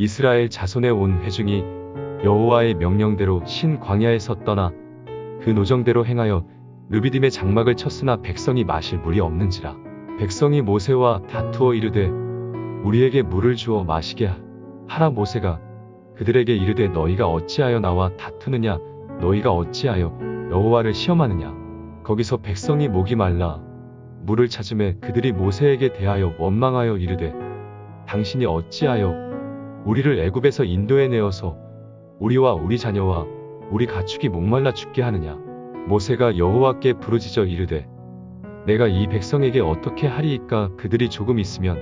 이스라엘 자손의 온 회중이 여호와의 명령대로 신 광야에서 떠나 그 노정대로 행하여 르비딤의 장막을 쳤으나 백성이 마실 물이 없는지라. 백성이 모세와 다투어 이르되 우리에게 물을 주어 마시게 하라. 모세가 그들에게 이르되 너희가 어찌하여 나와 다투느냐. 너희가 어찌하여 여호와를 시험하느냐. 거기서 백성이 목이 말라 물을 찾음에 그들이 모세에게 대하여 원망하여 이르되 당신이 어찌하여 우리를 애굽에서 인도해 내어서 우리와 우리 자녀와 우리 가축이 목말라 죽게 하느냐. 모세가 여호와께 부르짖어 이르되 내가 이 백성에게 어떻게 하리이까. 그들이 조금 있으면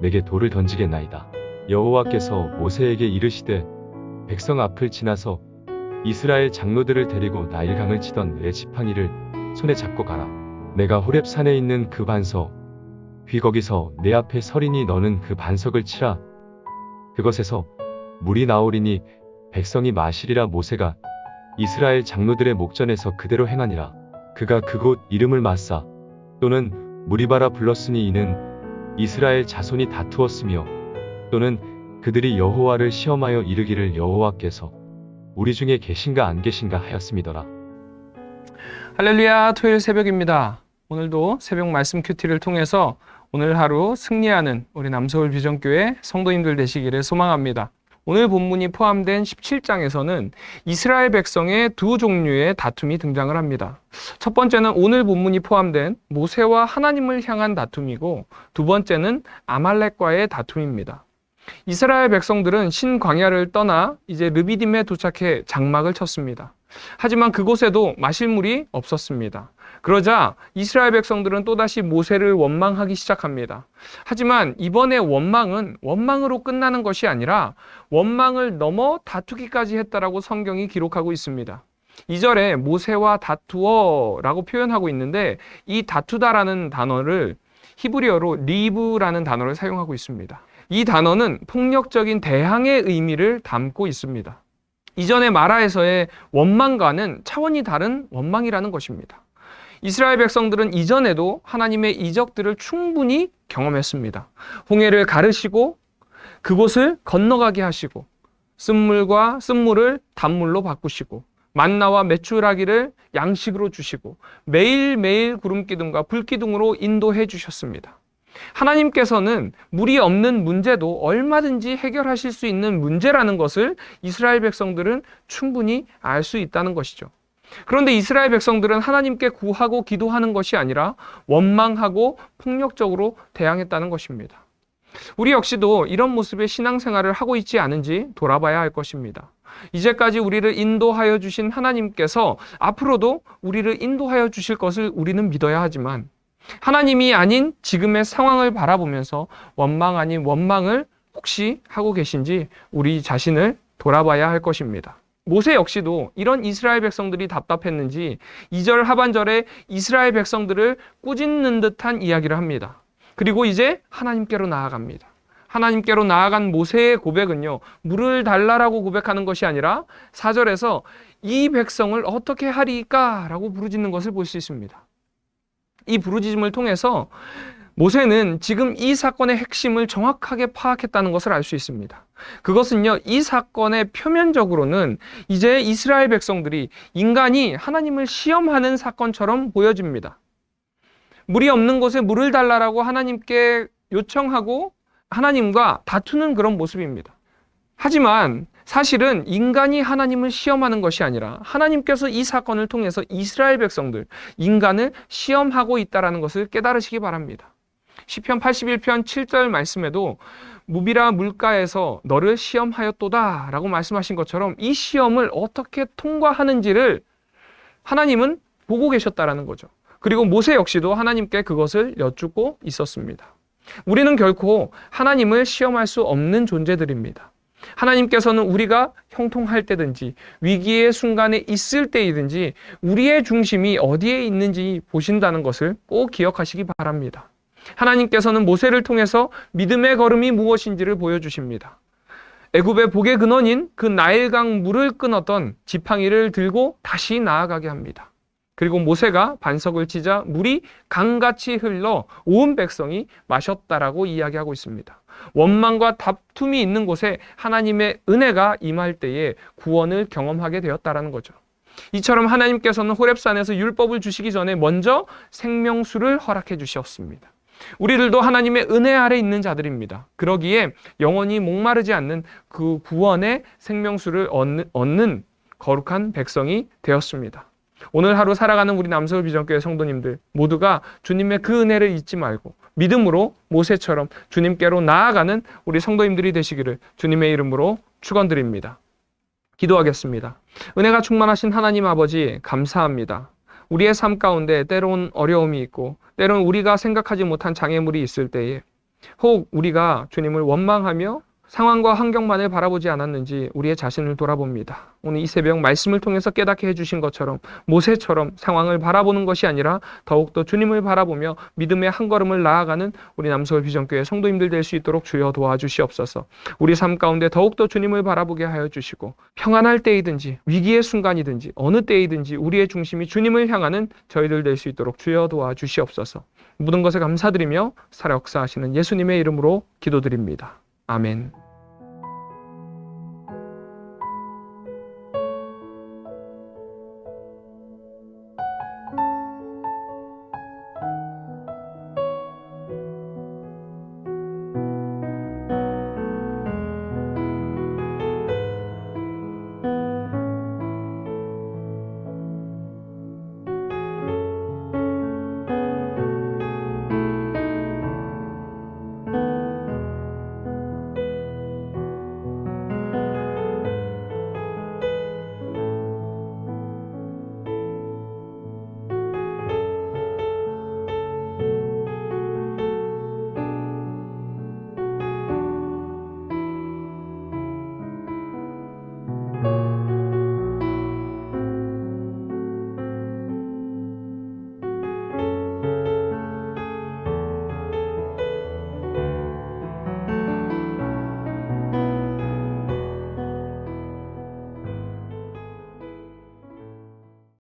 내게 돌을 던지겠나이다. 여호와께서 모세에게 이르시되 백성 앞을 지나서 이스라엘 장로들을 데리고 나일강을 치던 내 지팡이를 손에 잡고 가라. 내가 호렙산에 있는 그 반석 귀 거기서 내 앞에 서리니 너는 그 반석을 치라. 그것에서 물이 나오리니 백성이 마시리라. 모세가 이스라엘 장로들의 목전에서 그대로 행하니라. 그가 그곳 이름을 마사 또는 무리바라 불렀으니 이는 이스라엘 자손이 다투었으며 또는 그들이 여호와를 시험하여 이르기를 여호와께서 우리 중에 계신가 안 계신가 하였음이더라. 할렐루야. 토요일 새벽입니다. 오늘도 새벽 말씀 큐티를 통해서 오늘 하루 승리하는 우리 남서울 비전교회 성도님들 되시기를 소망합니다. 오늘 본문이 포함된 17장에서는 이스라엘 백성의 두 종류의 다툼이 등장을 합니다. 첫 번째는 오늘 본문이 포함된 모세와 하나님을 향한 다툼이고, 두 번째는 아말렉과의 다툼입니다. 이스라엘 백성들은 신광야를 떠나 이제 르비딤에 도착해 장막을 쳤습니다. 하지만 그곳에도 마실 물이 없었습니다. 그러자 이스라엘 백성들은 또다시 모세를 원망하기 시작합니다. 하지만 이번에 원망은 원망으로 끝나는 것이 아니라 원망을 넘어 다투기까지 했다라고 성경이 기록하고 있습니다. 2절에 모세와 다투어 라고 표현하고 있는데, 이 다투다라는 단어를 히브리어로 리브라는 단어를 사용하고 있습니다. 이 단어는 폭력적인 대항의 의미를 담고 있습니다. 이전의 마라에서의 원망과는 차원이 다른 원망이라는 것입니다. 이스라엘 백성들은 이전에도 하나님의 이적들을 충분히 경험했습니다. 홍해를 가르시고 그곳을 건너가게 하시고 쓴물을 단물로 바꾸시고 만나와 메추라기를 양식으로 주시고 매일매일 구름기둥과 불기둥으로 인도해 주셨습니다. 하나님께서는 물이 없는 문제도 얼마든지 해결하실 수 있는 문제라는 것을 이스라엘 백성들은 충분히 알 수 있다는 것이죠. 그런데 이스라엘 백성들은 하나님께 구하고 기도하는 것이 아니라 원망하고 폭력적으로 대항했다는 것입니다. 우리 역시도 이런 모습의 신앙생활을 하고 있지 않은지 돌아봐야 할 것입니다. 이제까지 우리를 인도하여 주신 하나님께서 앞으로도 우리를 인도하여 주실 것을 우리는 믿어야 하지만, 하나님이 아닌 지금의 상황을 바라보면서 원망 아닌 원망을 혹시 하고 계신지 우리 자신을 돌아봐야 할 것입니다. 모세 역시도 이런 이스라엘 백성들이 답답했는지 2절 하반절에 이스라엘 백성들을 꾸짖는 듯한 이야기를 합니다. 그리고 이제 하나님께로 나아갑니다. 하나님께로 나아간 모세의 고백은요, 물을 달라라고 고백하는 것이 아니라 4절에서 이 백성을 어떻게 하리까? 라고 부르짖는 것을 볼 수 있습니다. 이 부르짖음을 통해서 모세는 지금 이 사건의 핵심을 정확하게 파악했다는 것을 알 수 있습니다. 그것은요, 이 사건의 표면적으로는 이제 이스라엘 백성들이 인간이 하나님을 시험하는 사건처럼 보여집니다. 물이 없는 곳에 물을 달라라고 하나님께 요청하고 하나님과 다투는 그런 모습입니다. 하지만 사실은 인간이 하나님을 시험하는 것이 아니라 하나님께서 이 사건을 통해서 이스라엘 백성들, 인간을 시험하고 있다는 것을 깨달으시기 바랍니다. 시편 81편 7절 말씀에도 무비라 물가에서 너를 시험하였도다 라고 말씀하신 것처럼 이 시험을 어떻게 통과하는지를 하나님은 보고 계셨다라는 거죠. 그리고 모세 역시도 하나님께 그것을 여쭙고 있었습니다. 우리는 결코 하나님을 시험할 수 없는 존재들입니다. 하나님께서는 우리가 형통할 때든지 위기의 순간에 있을 때이든지 우리의 중심이 어디에 있는지 보신다는 것을 꼭 기억하시기 바랍니다. 하나님께서는 모세를 통해서 믿음의 걸음이 무엇인지를 보여주십니다. 애굽의 복의 근원인 그 나일강 물을 끊었던 지팡이를 들고 다시 나아가게 합니다. 그리고 모세가 반석을 치자 물이 강같이 흘러 온 백성이 마셨다라고 이야기하고 있습니다. 원망과 다툼이 있는 곳에 하나님의 은혜가 임할 때에 구원을 경험하게 되었다라는 거죠. 이처럼 하나님께서는 호렙산에서 율법을 주시기 전에 먼저 생명수를 허락해 주셨습니다. 우리들도 하나님의 은혜 아래 있는 자들입니다. 그러기에 영원히 목마르지 않는 그 구원의 생명수를 얻는 거룩한 백성이 되었습니다. 오늘 하루 살아가는 우리 남서울 비전교회 성도님들 모두가 주님의 그 은혜를 잊지 말고 믿음으로 모세처럼 주님께로 나아가는 우리 성도님들이 되시기를 주님의 이름으로 축원드립니다. 기도하겠습니다. 은혜가 충만하신 하나님 아버지 감사합니다. 우리의 삶 가운데 때론 어려움이 있고 때론 우리가 생각하지 못한 장애물이 있을 때에 혹 우리가 주님을 원망하며 상황과 환경만을 바라보지 않았는지 우리의 자신을 돌아봅니다. 오늘 이 새벽 말씀을 통해서 깨닫게 해주신 것처럼 모세처럼 상황을 바라보는 것이 아니라 더욱더 주님을 바라보며 믿음의 한 걸음을 나아가는 우리 남서울 비전교회 성도님들 될 수 있도록 주여 도와주시옵소서. 우리 삶 가운데 더욱더 주님을 바라보게 하여 주시고 평안할 때이든지 위기의 순간이든지 어느 때이든지 우리의 중심이 주님을 향하는 저희들 될 수 있도록 주여 도와주시옵소서. 모든 것에 감사드리며 살아 역사하시는 예수님의 이름으로 기도드립니다. 아멘.